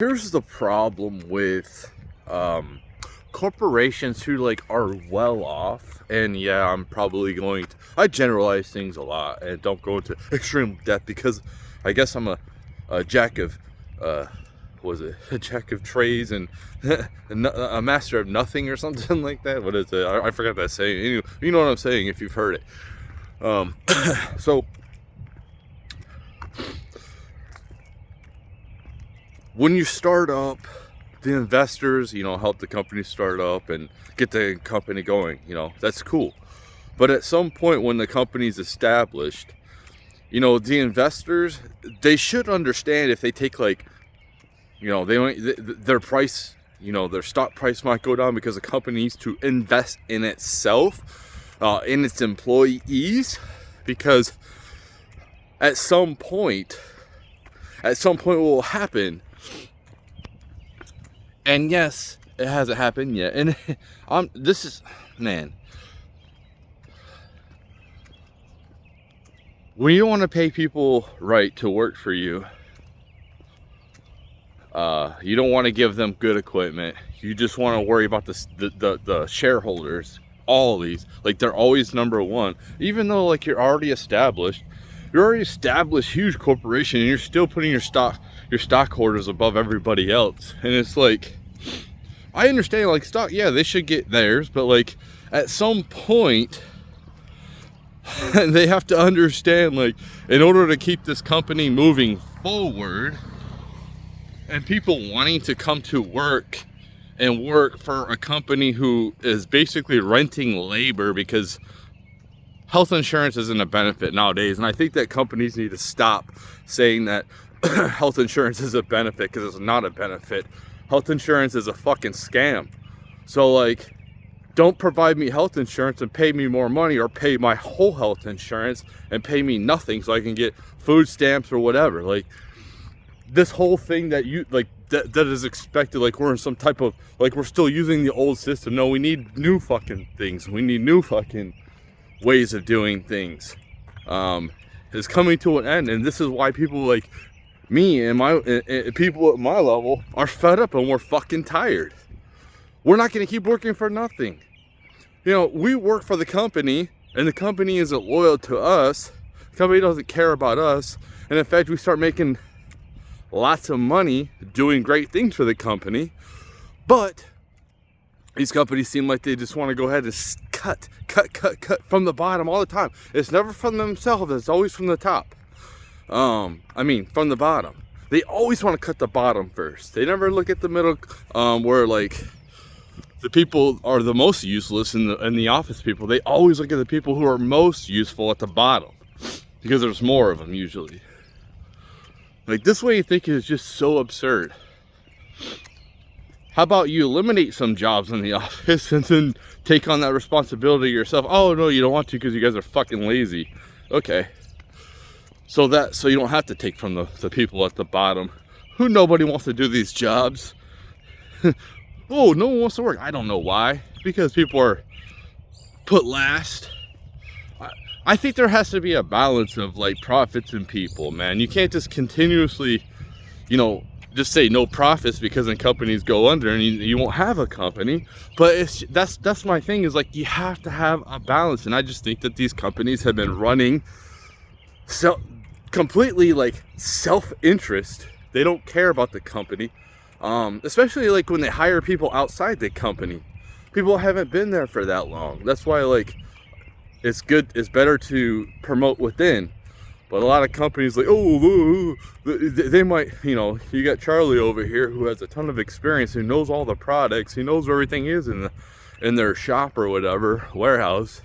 Here's the problem with corporations who are well off, and yeah, I'm probably going to, I generalize things a lot and don't go into extreme depth because I guess I'm a jack of was it a jack of trades and a master of nothing or something like that. What is it? I forgot that saying. Anyway, you know what I'm saying if you've heard it. So when you start up, the investors, help the company start up and get the company going, that's cool. But at some point when the company's established, the investors, they should understand if they take their price, their stock price might go down because the company needs to invest in itself, in its employees, because at some point what will happen. And yes, it hasn't happened yet. And this is, man, when you don't want to pay people right to work for you, you don't want to give them good equipment. You just want to worry about the shareholders. All these, they're always number one. Even though you're already established huge corporation, and you're still putting your stockholders above everybody else. And it's I understand stock, yeah, they should get theirs, but at some point they have to understand in order to keep this company moving forward and people wanting to come to work and work for a company who is basically renting labor, because health insurance isn't a benefit nowadays. And I think that companies need to stop saying that health insurance is a benefit, because it's not a benefit. Health insurance is a fucking scam. So don't provide me health insurance and pay me more money, or pay my whole health insurance and pay me nothing so I can get food stamps or whatever. This whole thing that you that is expected, we're in some type of we're still using the old system. No, we need new fucking things. We need new fucking ways of doing things. Is coming to an end, and this is why people like me and people at my level are fed up, and we're fucking tired. We're not going to keep working for nothing. We work for the company, and the company isn't loyal to us. The company doesn't care about us, and in fact we start making lots of money doing great things for the company, but these companies seem like they just want to go ahead and cut from the bottom all the time. It's never from themselves, it's always from the top. From the bottom. They always want to cut the bottom first. They never look at the middle, where the people are the most useless in the office people. They always look at the people who are most useful at the bottom, because there's more of them usually. This way of thinking is just so absurd. How about you eliminate some jobs in the office and then take on that responsibility yourself? Oh no, you don't want to because you guys are fucking lazy. Okay. So you don't have to take from the people at the bottom who nobody wants to do these jobs. Oh, no one wants to work. I don't know why. Because people are put last. I think there has to be a balance of profits and people, man. You can't just continuously, just say no profits, because then companies go under and you won't have a company. But that's my thing, is you have to have a balance. And I just think that these companies have been running completely self-interest. They don't care about the company, especially when they hire people outside the company. People haven't been there for that long. That's why it's better to promote within. But a lot of companies they might, you got Charlie over here who has a ton of experience, who knows all the products, he knows where everything is in their shop or whatever, warehouse.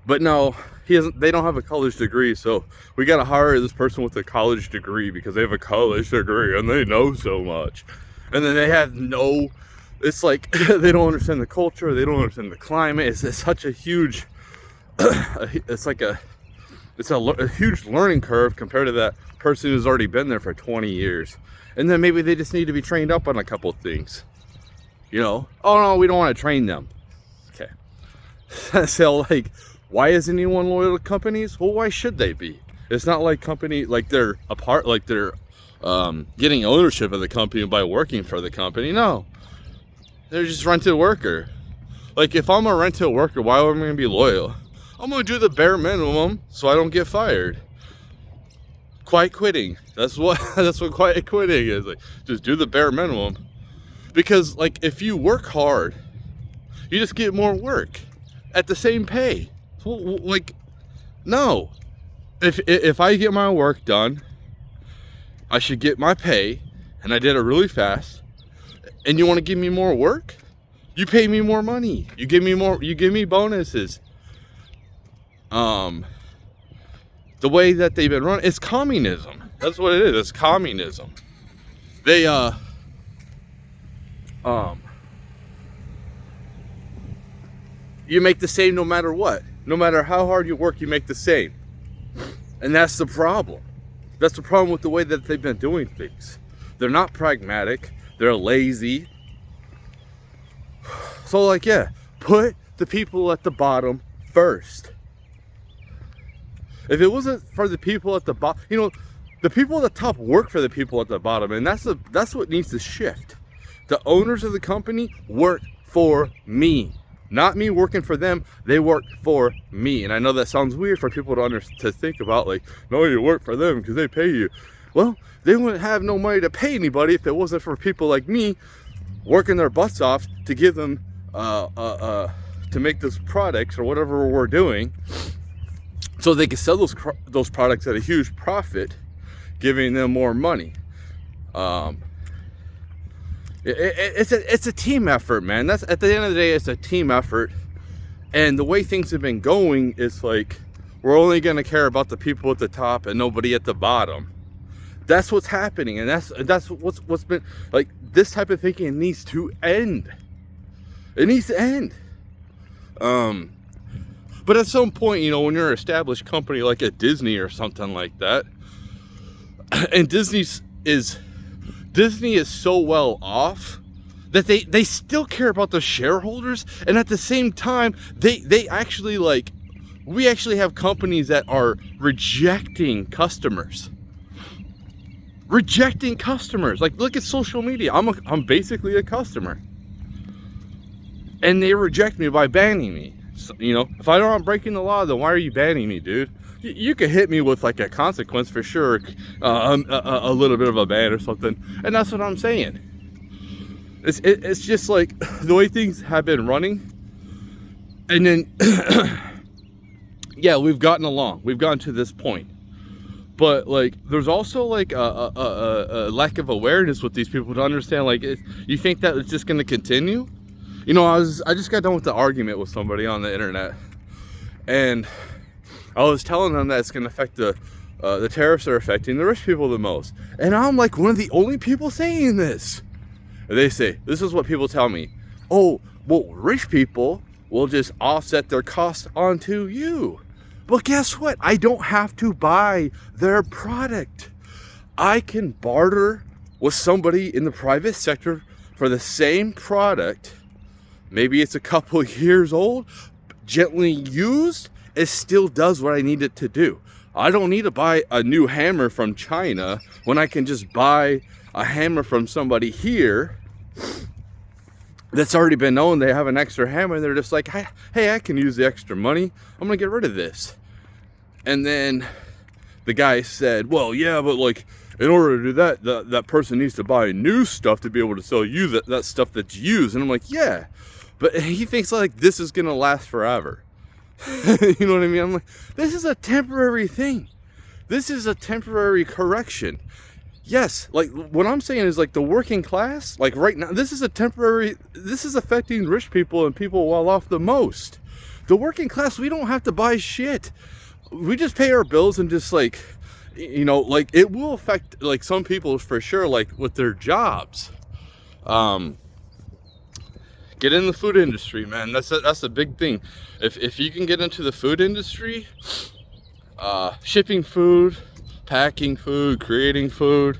But no, they don't have a college degree, so we gotta hire this person with a college degree because they have a college degree and they know so much. And then they have it's they don't understand the culture, they don't understand the climate. It's such a huge it's a huge learning curve compared to that person who's already been there for 20 years. And then maybe they just need to be trained up on a couple of things. Oh no, we don't want to train them. Okay. So why is anyone loyal to companies? Well, why should they be? It's not company they're apart, they're getting ownership of the company by working for the company. No, they're just rented worker. Like, if I'm a rented worker, why am I going to be loyal? I'm going to do the bare minimum so I don't get fired. Quiet quitting. That's what quiet quitting is. Like, just do the bare minimum. Because, like, if you work hard, you just get more work at the same pay. Like, no. If I get my work done, I should get my pay, and I did it really fast. And you want to give me more work? You pay me more money. You give me more. You give me bonuses. The way that they've been running, it's communism. That's what it is. It's communism. They you make the same no matter what. No matter how hard you work, you make the same. And that's the problem. That's the problem with the way that they've been doing things. They're not pragmatic. They're lazy. So, like, yeah, put the people at the bottom first. If it wasn't for the people at the bottom, you know, the people at the top work for the people at the bottom, and that's what needs to shift. The owners of the company work for me, not me working for them. They work for me. And I know that sounds weird for people to think about, like, no, you work for them because they pay you. Well, they wouldn't have no money to pay anybody if it wasn't for people like me working their butts off to give them to make those products or whatever we're doing, so they can sell those products at a huge profit, giving them more money. It's a team effort, man. That's, at the end of the day, it's a team effort. And the way things have been going, it's like we're only going to care about the people at the top and nobody at the bottom. That's what's happening, and that's what's been, like, this type of thinking needs to end. It needs to end. But at some point, you know, when you're an established company like a Disney or something like that, and Disney is so well off that they still care about the shareholders, and at the same time, they actually, like, we actually have companies that are rejecting customers. Rejecting customers. Like, look at social media. I'm basically a customer, and they reject me by banning me. So, you know, if I don't, I'm breaking the law, then why are you banning me, dude? You could hit me with, like, a consequence for sure, a little bit of a ban or something, and that's what I'm saying. It's just like the way things have been running, and then yeah, we've gotten along, we've gotten to this point. But, like, there's also, like, a lack of awareness with these people to understand, like, you think that it's just going to continue? You know, I just got done with the argument with somebody on the internet, and I was telling them that it's going to affect the tariffs are affecting the rich people the most. And I'm, like, one of the only people saying this. And they say, this is what people tell me. Oh, well, rich people will just offset their costs onto you. But guess what? I don't have to buy their product. I can barter with somebody in the private sector for the same product. Maybe it's a couple years old, gently used. It still does what I need it to do. I don't need to buy a new hammer from China when I can just buy a hammer from somebody here that's already been known. They have an extra hammer, and they're just like, hey, I can use the extra money. I'm gonna get rid of this. And then the guy said, well, yeah, but, like, in order to do that, that person needs to buy new stuff to be able to sell you that stuff that's used. And I'm like, yeah, but he thinks, like, this is gonna last forever. You know what I mean? I'm like, this is a temporary thing. This is a temporary correction. Yes, like, what I'm saying is, like, the working class, like, right now, this is affecting rich people and people well off the most. The working class, we don't have to buy shit. We just pay our bills and just, like, you know, like, it will affect, like, some people for sure, like, with their jobs. Get in the food industry, man. That's a big thing. If you can get into the food industry, shipping food, packing food, creating food,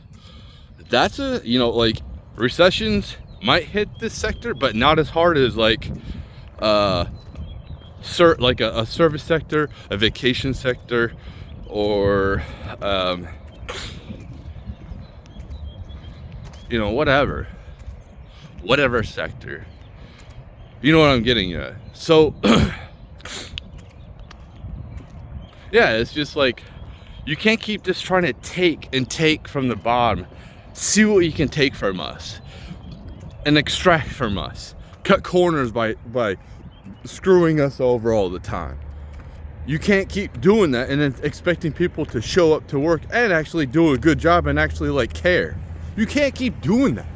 that's you know, like, recessions might hit this sector, but not as hard as, like, a service sector, a vacation sector, or you know, whatever sector. You know what I'm getting at. So yeah, it's just like, you can't keep just trying to take from the bottom. See what you can take from us and extract from us. Cut corners by screwing us over all the time. You can't keep doing that and then expecting people to show up to work and actually do a good job and actually like care. You can't keep doing that.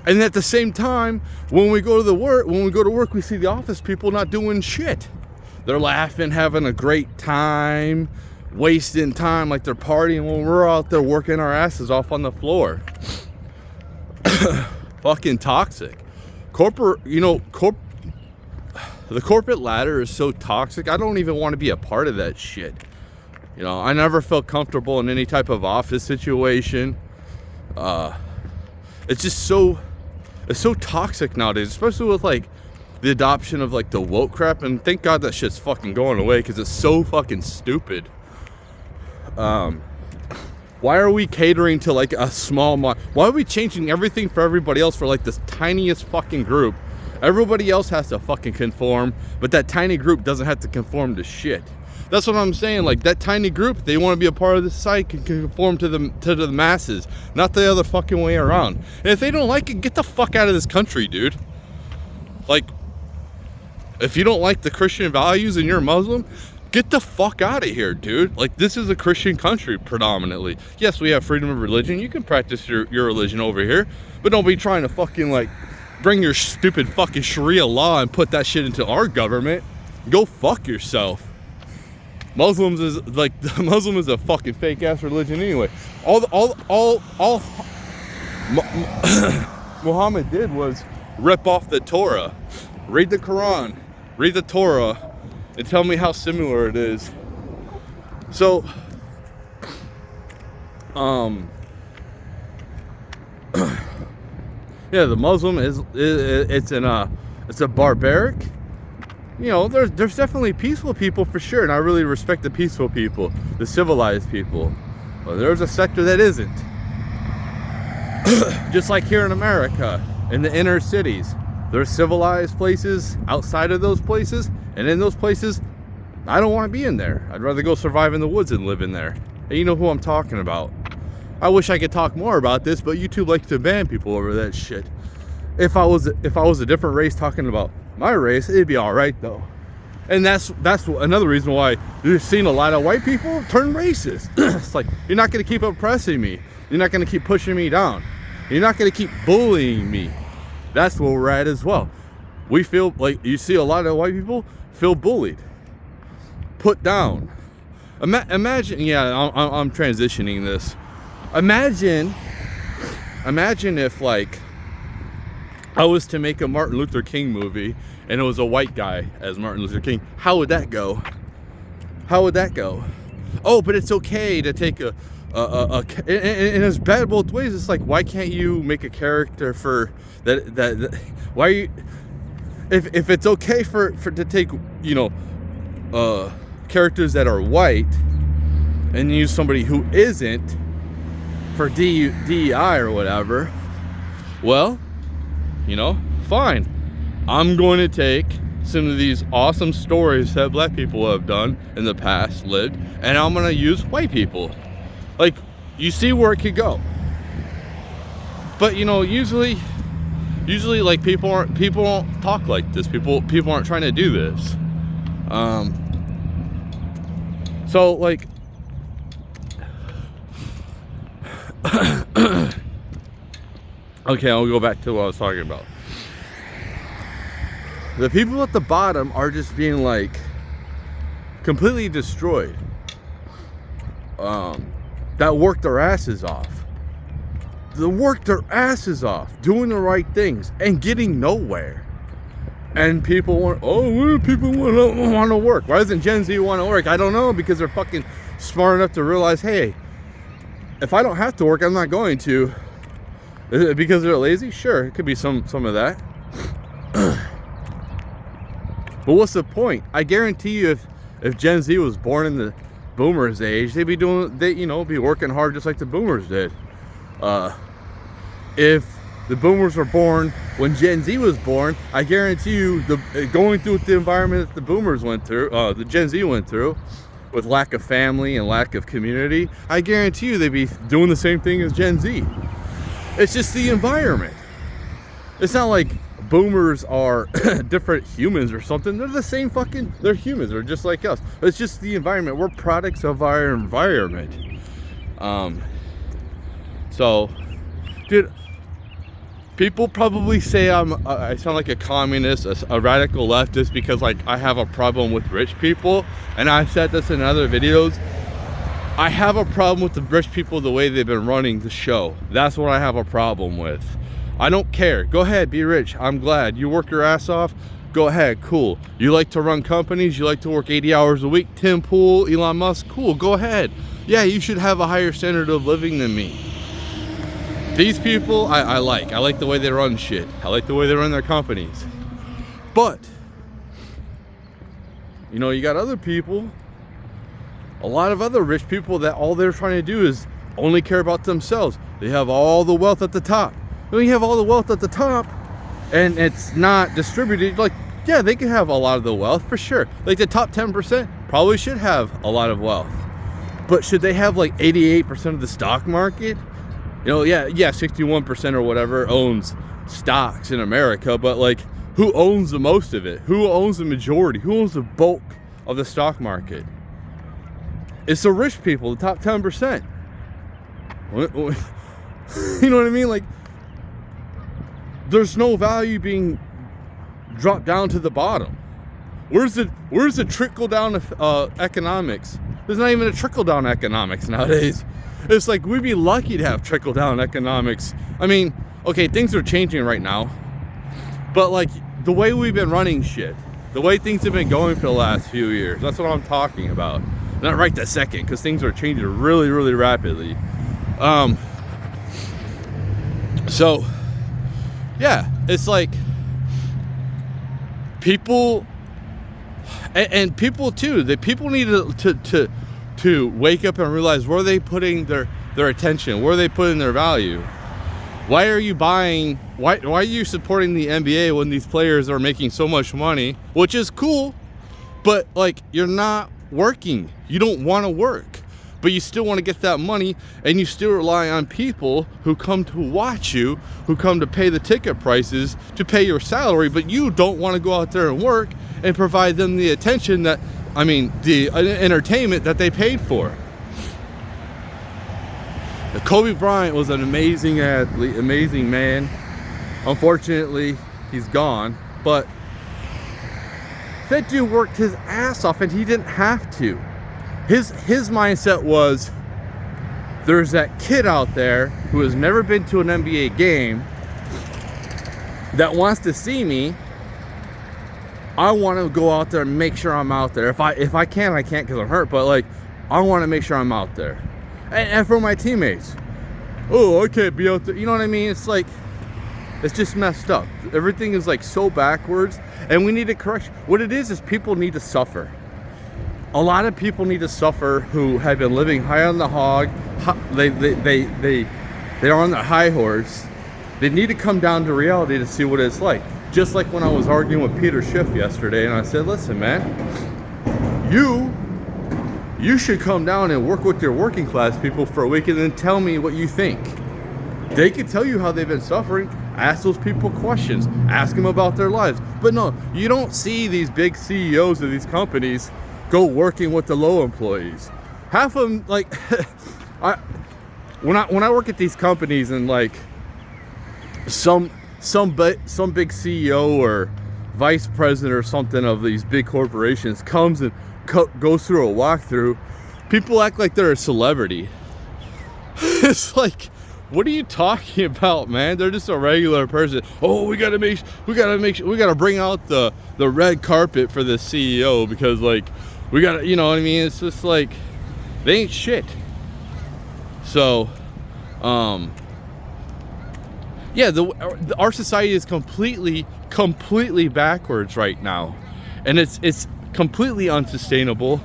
And at the same time, when we go to work, we see the office people not doing shit. They're laughing, having a great time, wasting time like they're partying when we're out there working our asses off on the floor. Fucking toxic. The corporate ladder is so toxic. I don't even want to be a part of that shit. You know, I never felt comfortable in any type of office situation. It's just so toxic nowadays, especially with like the adoption of like the woke crap. And thank God that shit's fucking going away, because it's so fucking stupid. Why are we catering to like a small why are we changing everything for everybody else for like this tiniest fucking group? Everybody else has to fucking conform, but that tiny group doesn't have to conform to shit. That's what I'm saying. Like, that tiny group, they want to be a part of the society, can conform to the masses, not the other fucking way around. And if they don't like it, get the fuck out of this country, dude. Like, if you don't like the Christian values and you're a Muslim, get the fuck out of here, dude. Like, this is a Christian country predominantly. Yes, we have freedom of religion. You can practice your religion over here, but don't be trying to fucking like bring your stupid fucking Sharia law and put that shit into our government. Go fuck yourself. Muslim is a fucking fake ass religion anyway. All Muhammad did was rip off the Torah. Read the Quran, read the Torah, and tell me how similar it is. So, yeah, the Muslim it's a barbaric. You know, there's definitely peaceful people for sure, and I really respect the peaceful people, the civilized people. But there's a sector that isn't. Just like here in America, in the inner cities, there's civilized places outside of those places, and in those places, I don't want to be in there. I'd rather go survive in the woods than live in there. And you know who I'm talking about. I wish I could talk more about this, but YouTube likes to ban people over that shit. If I was a different race talking about my race, it'd be all right though. And that's another reason why you're seeing a lot of white people turn racist. It's like, you're not going to keep oppressing me. You're not going to keep pushing me down. You're not going to keep bullying me. That's where we're at as well. We feel like, you see a lot of white people feel bullied, put down. Imagine, yeah, I'm transitioning this. Imagine if like I was to make a Martin Luther King movie and it was a white guy as Martin Luther King. How would that go? How would that go? Oh, but it's okay to take and it's bad both ways. It's like, why can't you make a character for that why are you, if it's okay for to take, you know, characters that are white and use somebody who isn't for DEI or whatever, well, you know, fine. I'm going to take some of these awesome stories that black people have done in the past, lived, and I'm going to use white people. Like, you see where it could go. But, you know, usually like people don't talk like this. People aren't trying to do this. So like okay, I'll go back to what I was talking about. The people at the bottom are just being like completely destroyed. That worked their asses off. They worked their asses off doing the right things and getting nowhere. And people want, oh, people want to work. Why doesn't Gen Z want to work? I don't know, because they're fucking smart enough to realize, hey, if I don't have to work, I'm not going to. Is it because they're lazy? Sure, it could be some of that. But what's the point? I guarantee you, if Gen Z was born in the boomers age, they'd be be working hard just like the boomers did. if the boomers were born when Gen Z was born, I guarantee you, going through the environment that the boomers went through, the Gen Z went through, with lack of family and lack of community, I guarantee you they'd be doing the same thing as Gen Z. It's just the environment. It's not like boomers are different humans or something. They're the same fucking, they're humans. They're just like us. It's just the environment. We're products of our environment. So, dude, people probably say I sound like a communist, a radical leftist, because like I have a problem with rich people, and I've said this in other videos. I have a problem with the rich people, the way they've been running the show. That's what I have a problem with. I don't care. Go ahead, be rich. I'm glad. You work your ass off. Go ahead, cool. You like to run companies, you like to work 80 hours a week. Tim Pool, Elon Musk, cool, go ahead. Yeah, you should have a higher standard of living than me. These people, I like the way they run shit. I like the way they run their companies. But, you know, you got other people, a lot of other rich people that all they're trying to do is only care about themselves. They have all the wealth at the top. When you have all the wealth at the top and it's not distributed, like, yeah, they can have a lot of the wealth for sure. Like the top 10% probably should have a lot of wealth. But should they have like 88% of the stock market? You know, yeah, 61% or whatever owns stocks in America, but like, who owns the most of it? Who owns the majority? Who owns the bulk of the stock market? It's the rich people, the top 10%. You know what I mean? Like, there's no value being dropped down to the bottom. Where's the trickle down economics? There's not even a trickle down economics nowadays. It's like, we'd be lucky to have trickle down economics. I mean, okay, things are changing right now, but like the way we've been running shit, the way things have been going for the last few years, that's what I'm talking about. Not right this second, because things are changing really, really rapidly. So yeah, it's like people, and people too, that people need to wake up and realize where are they putting their attention, where are they putting their value. Why are you buying, why are you supporting the NBA when these players are making so much money, which is cool, but like, you're not working. You don't want to work, but you still want to get that money, and you still rely on people who come to watch you, who come to pay the ticket prices, to pay your salary, but you don't want to go out there and work and provide them the attention that, I mean, the entertainment that they paid for. Kobe Bryant was an amazing athlete, amazing man. Unfortunately, he's gone, but that dude worked his ass off, and he didn't have to. His mindset was, there's that kid out there who has never been to an NBA game that wants to see me. I want to go out there and make sure I'm out there. If I can't, I can't because I'm hurt, but like, I want to make sure I'm out there. And for my teammates, oh, I can't be out there. You know what I mean? It's like, it's just messed up. Everything is like so backwards, and we need to correct. What it is people need to suffer. A lot of people need to suffer who have been living high on the hog. They're on their high horse. They need to come down to reality to see what it's like. Just like when I was arguing with Peter Schiff yesterday, and I said, listen, man, you should come down and work with your working class people for a week and then tell me what you think. They could tell you how they've been suffering. Ask those people questions. Ask them about their lives. But no, you don't see these big CEOs of these companies go working with the low employees. Half of them, like, when I work at these companies, and like some big CEO or vice president or something of these big corporations comes and goes through a walkthrough, people act like they're a celebrity. It's like, what are you talking about, man? They're just a regular person. Oh, we gotta bring out the red carpet for the CEO because, like, we gotta, you know what I mean? It's just like, they ain't shit. So, yeah, our society is completely backwards right now, and it's completely unsustainable.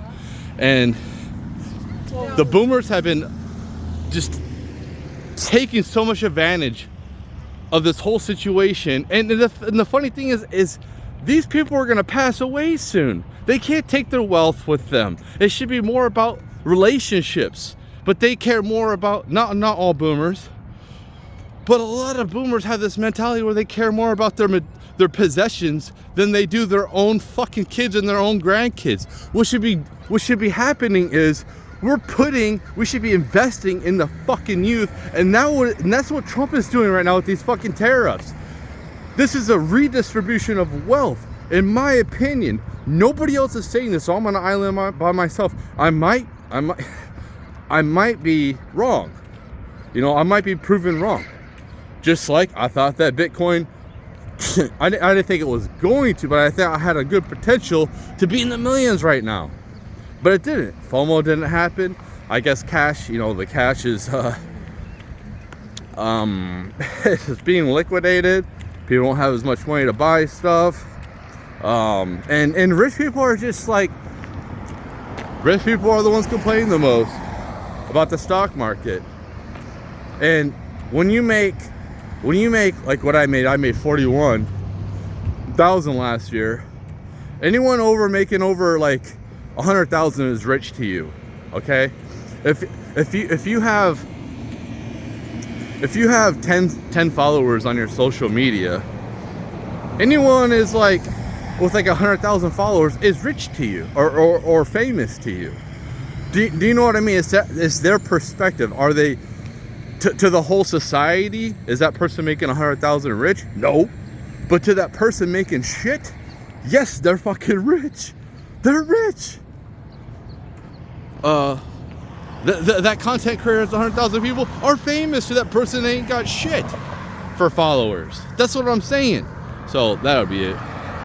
And the boomers have been just taking so much advantage of this whole situation. And the funny thing is these people are going to pass away soon. They can't take their wealth with them. It should be more about relationships, but they care more about, not all boomers, but a lot of boomers have this mentality where they care more about their possessions than they do their own fucking kids and their own grandkids. What should be happening is we should be investing in the fucking youth, and that's what Trump is doing right now with these fucking tariffs. This is a redistribution of wealth, in my opinion. Nobody else is saying this, so I'm on an island by myself. I might be wrong. You know, I might be proven wrong. Just like I thought that Bitcoin, I didn't think it was going to, but I thought I had a good potential to be in the millions right now. But it didn't. FOMO didn't happen. I guess cash, you know, the cash is it's being liquidated. People don't have as much money to buy stuff. And rich people are just like, rich people are the ones complaining the most about the stock market. And when you make like what I made 41,000 last year. Anyone making over like 100,000 is rich to you, okay? If you have 10 followers on your social media, anyone is like with like 100,000 followers is rich to you or famous to you. Do you know what I mean? It's their perspective. Are they to the whole society? Is that person making 100,000 rich? No. But to that person making shit, yes, they're fucking rich. They're rich. That content creators, 100,000 people, are famous to that person. They ain't got shit for followers. That's what I'm saying. So that'll be it.